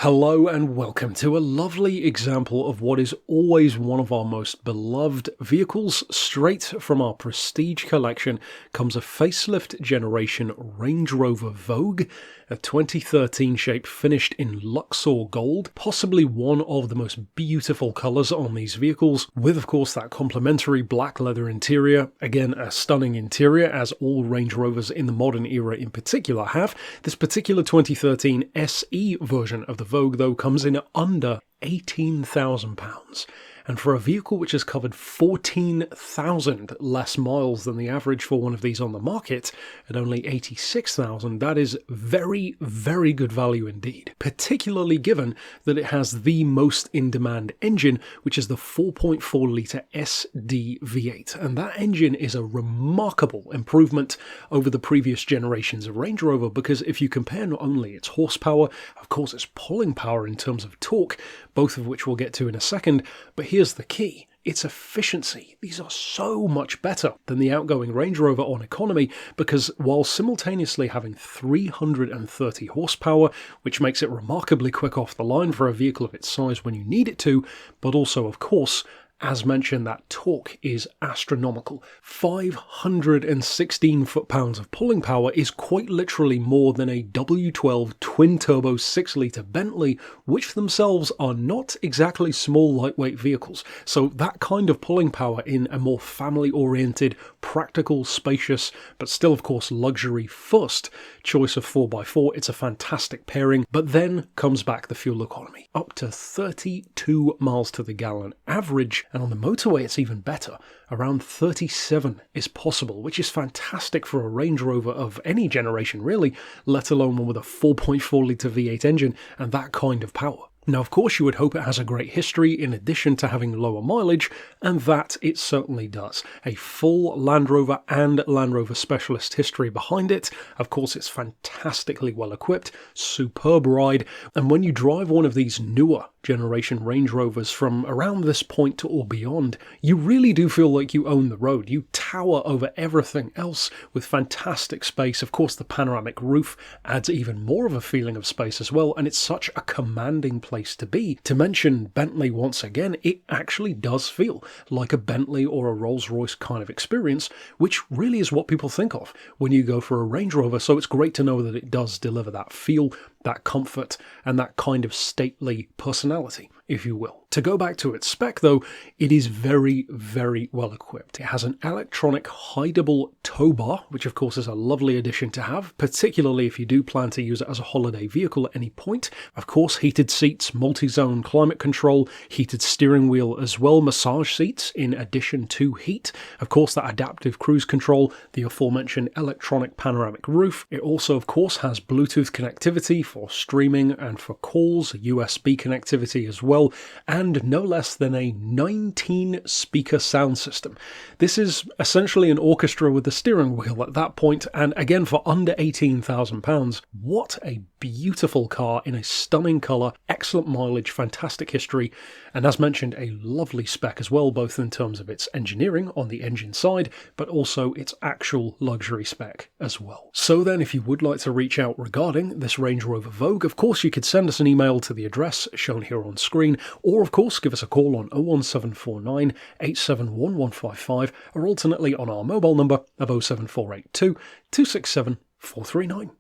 Hello and welcome to a lovely example of what is always one of our most beloved vehicles. Straight from our prestige collection comes a facelift generation Range Rover Vogue, a 2013 shape finished in Luxor gold, possibly one of the most beautiful colours on these vehicles, with of course that complementary black leather interior. Again, a stunning interior, as all Range Rovers in the modern era in particular have. This particular 2013 SE version of the Vogue, though, comes in at under £18,000. And for a vehicle which has covered 14,000 less miles than the average for one of these on the market, at only 86,000, that is very, very good value indeed. Particularly given that it has the most in-demand engine, which is the 4.4-litre SD V8. And that engine is a remarkable improvement over the previous generations of Range Rover, because if you compare not only its horsepower, of course its pulling power in terms of torque, both of which we'll get to in a second, but here's the key. Its efficiency. These are so much better than the outgoing Range Rover on economy, because while simultaneously having 330 horsepower, which makes it remarkably quick off the line for a vehicle of its size when you need it to, but also, of course, as mentioned, that torque is astronomical. 516 foot-pounds of pulling power is quite literally more than a W12 twin-turbo 6-litre Bentley, which themselves are not exactly small, lightweight vehicles. So that kind of pulling power in a more family-oriented, practical, spacious, but still, of course, luxury-first choice of 4x4, it's a fantastic pairing. But then comes back the fuel economy. Up to 32 miles to the gallon average, and on the motorway it's even better. Around 37 is possible, which is fantastic for a Range Rover of any generation really, let alone one with a 4.4-litre V8 engine and that kind of power. Now, of course, you would hope it has a great history in addition to having lower mileage, and that it certainly does. A full Land Rover and Land Rover Specialist history behind it. Of course, it's fantastically well equipped, superb ride, and when you drive one of these newer generation Range Rovers from around this point or beyond, you really do feel like you own the road. You tower over everything else with fantastic space. Of course, the panoramic roof adds even more of a feeling of space as well, and it's such a commanding place to be. To mention Bentley once again, it actually does feel like a Bentley or a Rolls-Royce kind of experience, which really is what people think of when you go for a Range Rover, so it's great to know that it does deliver that feel, that comfort, and that kind of stately personality, if you will. To go back to its spec though, it is very, very well equipped. It has an electronic hideable tow bar, which of course is a lovely addition to have, particularly if you do plan to use it as a holiday vehicle at any point. Of course, heated seats, multi-zone climate control, heated steering wheel as well, massage seats in addition to heat. Of course, that adaptive cruise control, the aforementioned electronic panoramic roof. It also, of course, has Bluetooth connectivity for streaming and for calls, USB connectivity as well, and no less than a 19-speaker sound system. This is essentially an orchestra with the steering wheel at that point, and again for under £18,000. What a beautiful car in a stunning colour, excellent mileage, fantastic history, and as mentioned, a lovely spec as well, both in terms of its engineering on the engine side, but also its actual luxury spec as well. So then, if you would like to reach out regarding this Range Rover Vogue, of course you could send us an email to the address shown here on screen, or of course give us a call on 01749 871155, or alternately on our mobile number of 07482 267 439.